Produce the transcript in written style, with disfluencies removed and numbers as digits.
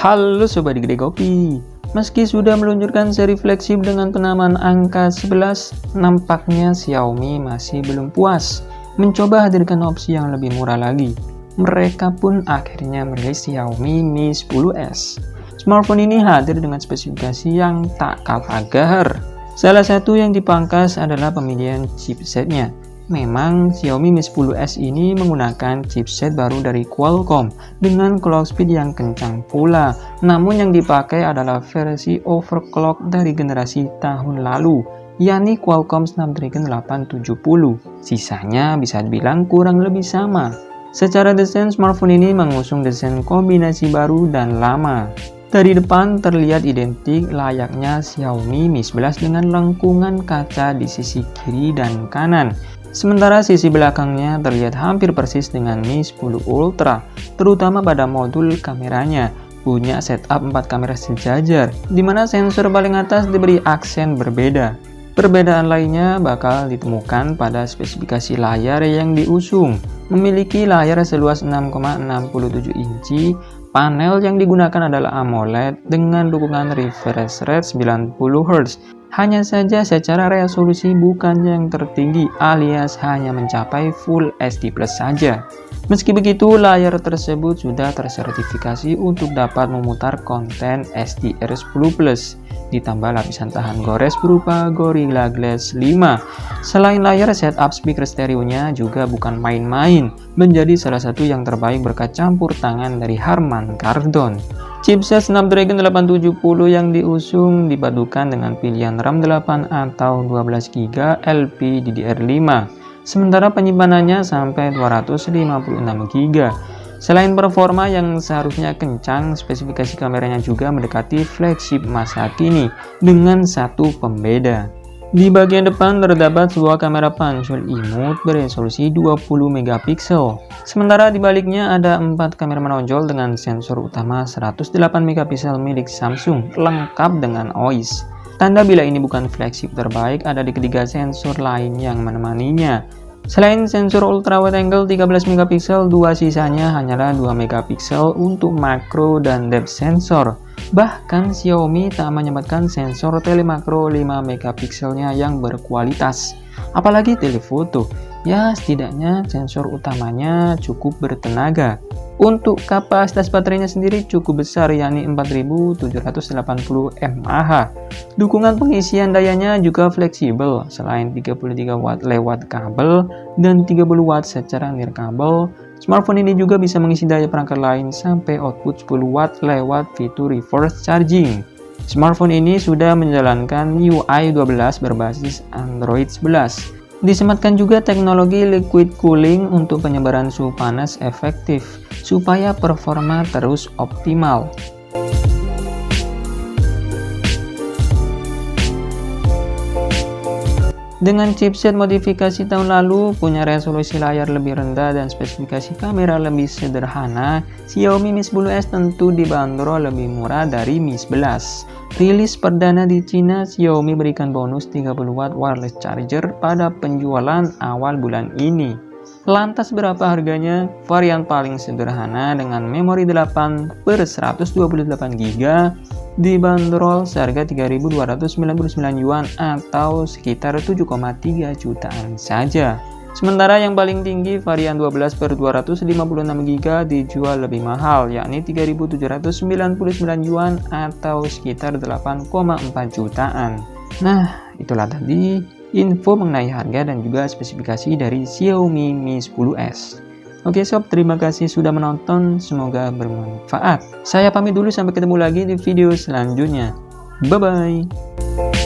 Halo Sobat Gede Kopi. Meski sudah meluncurkan seri flagship dengan penamaan angka 11, nampaknya Xiaomi masih belum puas mencoba hadirkan opsi yang lebih murah lagi. Mereka pun akhirnya merilis Xiaomi Mi 10s. Smartphone ini hadir dengan spesifikasi yang tak kalah gahar. Salah satu yang dipangkas adalah pemilihan chipsetnya. Memang Xiaomi Mi 10s ini menggunakan chipset baru dari Qualcomm dengan clock speed yang kencang pula. Namun yang dipakai adalah versi overclock dari generasi tahun lalu, yakni Qualcomm Snapdragon 870. Sisanya bisa dibilang kurang lebih sama. Secara desain, smartphone ini mengusung desain kombinasi baru dan lama. Dari depan terlihat identik layaknya Xiaomi Mi 11 dengan lengkungan kaca di sisi kiri dan kanan. Sementara sisi belakangnya terlihat hampir persis dengan Mi 10 Ultra, terutama pada modul kameranya. Punya setup 4 kamera sejajar, di mana sensor paling atas diberi aksen berbeda. Perbedaan lainnya bakal ditemukan pada spesifikasi layar yang diusung. Memiliki layar seluas 6,67 inci, panel yang digunakan adalah AMOLED dengan dukungan refresh rate 90 Hz. Hanya saja secara resolusi bukan yang tertinggi alias hanya mencapai Full HD Plus saja. Meski begitu, layar tersebut sudah tersertifikasi untuk dapat memutar konten HDR10+, ditambah lapisan tahan gores berupa Gorilla Glass 5. Selain layar, setup speaker stereonya juga bukan main-main, menjadi salah satu yang terbaik berkat campur tangan dari Harman Kardon. Chipset Snapdragon 870 yang diusung dipadukan dengan pilihan RAM 8 atau 12GB LPDDR5. Sementara penyimpanannya sampai 256GB. Selain performa yang seharusnya kencang, spesifikasi kameranya juga mendekati flagship masa kini dengan satu pembeda. Di bagian depan terdapat sebuah kamera punch hole imut beresolusi 20MP. Sementara di baliknya ada 4 kamera menonjol dengan sensor utama 108MP milik Samsung, lengkap dengan OIS. Tanda bila ini bukan flagship terbaik ada di ketiga sensor lain yang menemaninya. Selain sensor ultra wide angle 13MP, dua sisanya hanyalah 2MP untuk makro dan depth sensor. Bahkan Xiaomi tak menyempatkan sensor telemakro 5MP yang berkualitas, apalagi telefoto. Ya, setidaknya sensor utamanya cukup bertenaga. Untuk kapasitas baterainya sendiri cukup besar, yakni 4780 mAh. Dukungan pengisian dayanya juga fleksibel, selain 33W lewat kabel dan 30W secara nirkabel. Smartphone ini juga bisa mengisi daya perangkat lain sampai output 10W lewat fitur reverse charging. Smartphone ini sudah menjalankan MIUI 12 berbasis Android 11. Disematkan juga teknologi liquid cooling untuk penyebaran suhu panas efektif, supaya performa terus optimal. Dengan chipset modifikasi tahun lalu, punya resolusi layar lebih rendah dan spesifikasi kamera lebih sederhana, Xiaomi Mi 10s tentu dibanderol lebih murah dari Mi 11. Rilis perdana di Cina, Xiaomi berikan bonus 30W wireless charger pada penjualan awal bulan ini. Lantas berapa harganya? Varian paling sederhana dengan memori 8 per 128GB dibanderol seharga 3.299 yuan atau sekitar 7,3 jutaan saja. Sementara yang paling tinggi varian 12 per 256GB dijual lebih mahal, yakni 3.799 yuan atau sekitar 8,4 jutaan. Nah, itulah tadi info mengenai harga dan juga spesifikasi dari Xiaomi Mi 10s. Oke sob, terima kasih sudah menonton, semoga bermanfaat. Saya pamit dulu, sampai ketemu lagi di video selanjutnya. Bye-bye.